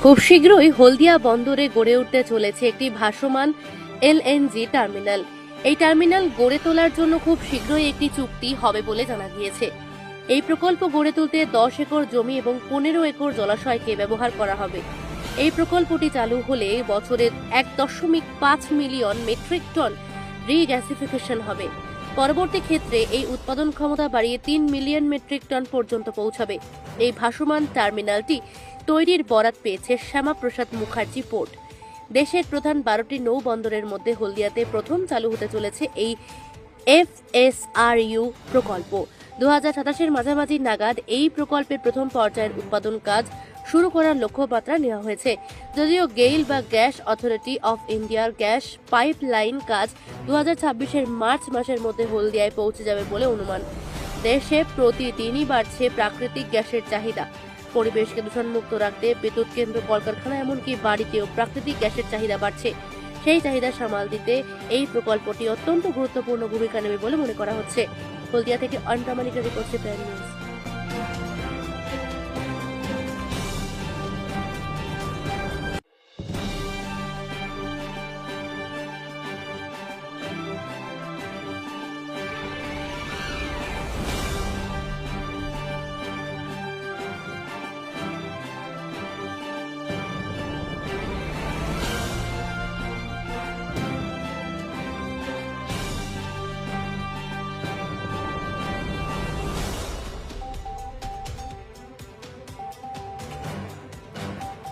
খুব শীঘ্রই হলদিয়া বন্দরে গড়ে উঠতে চলেছে একটি ভাসমান এলএনজি টার্মিনাল। এই টার্মিনাল গড়ে তোলার জন্য খুব শীঘ্রই একটি চুক্তি হবে বলে জানা গিয়েছে। এই প্রকল্প গড়ে তুলতে 10 একর জমি এবং 15 একর জলাশয়কে ব্যবহার করা হবে। এই প্রকল্পটি চালু হলে বছরে 1.5 মিলিয়ন মেট্রিক টন রিগ্যাসিফিকেশন হবে। পরবর্তী ক্ষেত্রে এই উৎপাদন ক্ষমতা বাড়িয়ে 3 মিলিয়ন মেট্রিক টন পর্যন্ত পৌঁছাবে। এই ভাসমান টার্মিনালটি তৈরির বরাত পেয়েছে শ্যামাপ্রসাদ মুখার্জি পোর্ট। দেশের প্রধান 12টি নৌ বন্দরের মধ্যে হলদিয়াতে প্রথম চালু হতে চলেছে এই এফএসআরইউ প্রকল্প। 2027-এর মাঝামাঝি নাগাদ এই প্রকল্পের প্রথম পর্যায়ের উৎপাদন কাজ শুরু করার লক্ষ্যমাত্রা নেওয়া হয়েছে। যদিও গেইল বা গ্যাস অথরিটি অফ ইন্ডিয়ার গ্যাস পাইপলাইন কাজ 2026-এর মার্চ মাসের মধ্যে হলদিয়ায় পৌঁছে যাবে বলে অনুমান। দেশে প্রতিদিনই বাড়ছে প্রাকৃতিক গ্যাসের চাহিদা। পরিবেশকে দূষণমুক্ত রাখতে বিদ্যুৎ কেন্দ্র, কলকারখানা এমনকি বাড়িতেও প্রাকৃতিক গ্যাসের চাহিদা বাড়ছে। সেই চাহিদা সামাল দিতে এই প্রকল্পটি অত্যন্ত গুরুত্বপূর্ণ ভূমিকা নেবে বলে মনে করা হচ্ছে। হলদিয়া থেকে অনপ্রামাণিক রিপোর্ট, প্রাইম নিউজ।